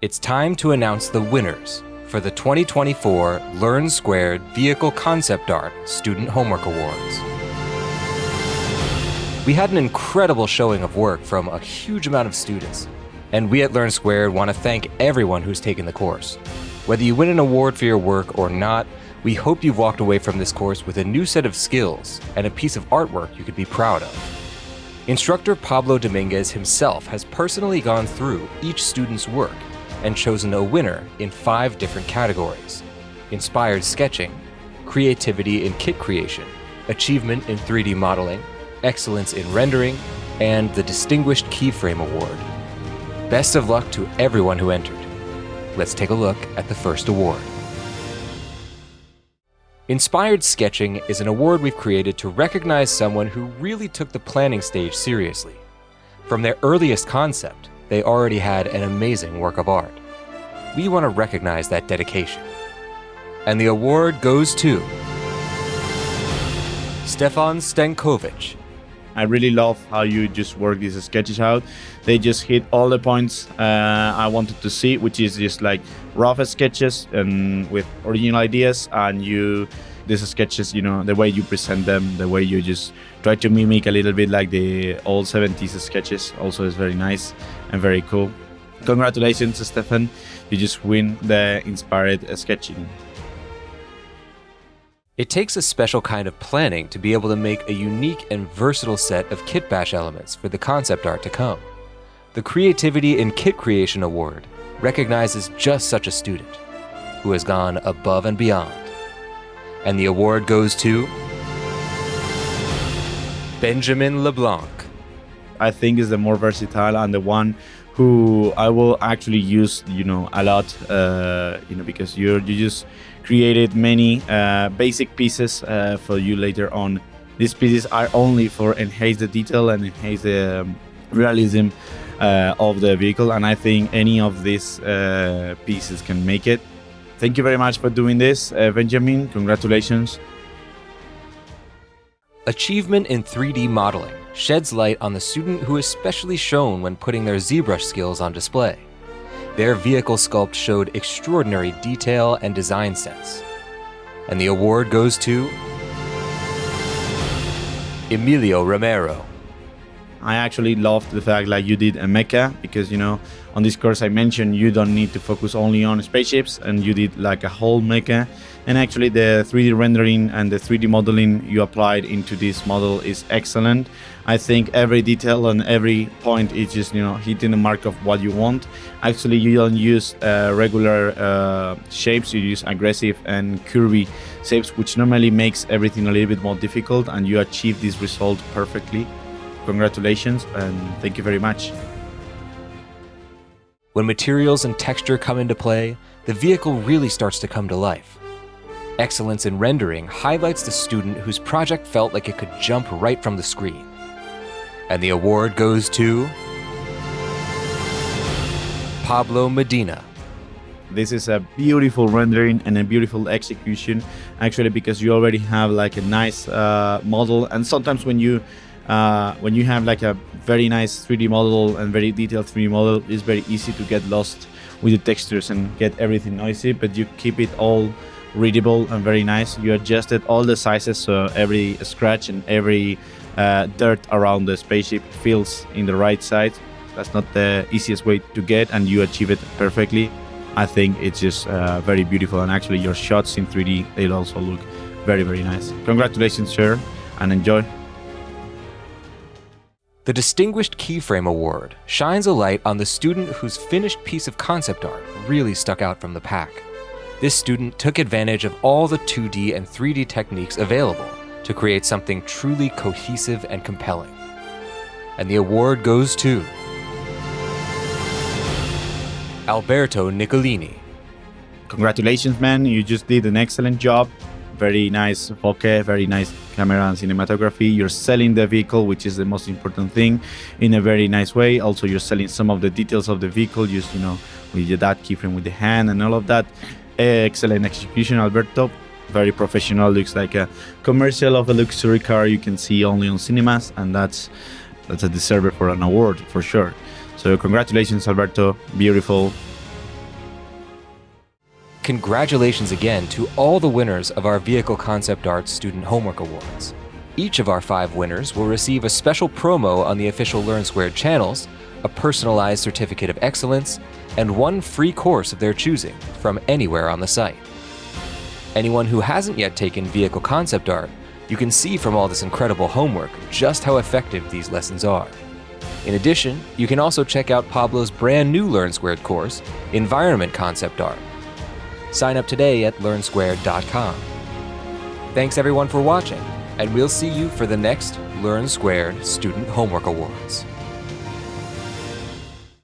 It's time to announce the winners for the 2024 Learn Squared Vehicle Concept Art Student Homework Awards. We had an incredible showing of work from a huge amount of students, and we at Learn Squared want to thank everyone who's taken the course. Whether you win an award for your work or not, we hope you've walked away from this course with a new set of skills and a piece of artwork you could be proud of. Instructor Pablo Dominguez himself has personally gone through each student's work and chosen a winner in 5 different categories: inspired sketching, creativity in kit creation, achievement in 3D modeling, excellence in rendering, and the Distinguished Keyframe Award. Best of luck to everyone who entered. Let's take a look at the first award. Inspired Sketching is an award we've created to recognize someone who really took the planning stage seriously. From their earliest concept, they already had an amazing work of art. We want to recognize that dedication. And the award goes to Stefan Stankovic. I really love how you just work these sketches out. They just hit all the points I wanted to see, which is just like rough sketches and with original ideas. And these sketches, the way you present them, the way you just try to mimic a little bit like the old 70s sketches also is very nice and very cool. Congratulations, Stefan. You just win the inspired sketching. It takes a special kind of planning to be able to make a unique and versatile set of kit bash elements for the concept art to come. The Creativity in Kit Creation Award recognizes just such a student who has gone above and beyond. And the award goes to Benjamin Leblanc. I think is the more versatile and the one who I will actually use, a lot, because you just created many basic pieces for you later on. These pieces are only for enhance the detail and enhance the realism of the vehicle, and I think any of these pieces can make it. Thank you very much for doing this, Benjamin. Congratulations. Achievement in 3D modeling sheds light on the student who is specially shown when putting their ZBrush skills on display. Their vehicle sculpt showed extraordinary detail and design sense. And the award goes to Emilio Romero. I actually loved the fact you did a mecha because, on this course I mentioned you don't need to focus only on spaceships, and you did a whole mecha. And actually the 3D rendering and the 3D modeling you applied into this model is excellent. I think every detail and every point is just, hitting the mark of what you want. Actually, you don't use regular shapes, you use aggressive and curvy shapes, which normally makes everything a little bit more difficult, and you achieve this result perfectly. Congratulations and thank you very much. When materials and texture come into play, the vehicle really starts to come to life. Excellence in rendering highlights the student whose project felt like it could jump right from the screen. And the award goes to Pablo Medina. This is a beautiful rendering and a beautiful execution, actually, because you already have a nice model. And sometimes when you have a very nice 3D model and very detailed 3D model, it's very easy to get lost with the textures and get everything noisy, but you keep it all readable and very nice. You adjusted all the sizes so every scratch and every dirt around the spaceship feels in the right side. That's not the easiest way to get, and you achieve it perfectly. I think it's just very beautiful, and actually your shots in 3D, they also look very, very nice. Congratulations, sir, and enjoy. The Distinguished Keyframe Award shines a light on the student whose finished piece of concept art really stuck out from the pack. This student took advantage of all the 2D and 3D techniques available to create something truly cohesive and compelling. And the award goes to Alberto Nicolini. Congratulations, man. You just did an excellent job. Very nice bokeh, very nice camera and cinematography. You're selling the vehicle, which is the most important thing, in a very nice way. Also, you're selling some of the details of the vehicle, just, with that keyframe with the hand and all of that. Excellent execution, Alberto. Very professional. Looks like a commercial of a luxury car you can see only on cinemas, and that's a deserver for an award for sure. So congratulations, Alberto. Beautiful. congratulations again to all the winners of our Vehicle Concept Art Student Homework Awards. Each of our 5 winners will receive a special promo on the official Learn Squared channels, a personalized certificate of excellence, and 1 free course of their choosing from anywhere on the site. Anyone who hasn't yet taken Vehicle Concept Art, you can see from all this incredible homework just how effective these lessons are. In addition, you can also check out Pablo's brand new Learn Squared course, Environment Concept Art. Sign up today at learnsquared.com. Thanks everyone for watching, and we'll see you for the next Learn Squared Student Homework Awards.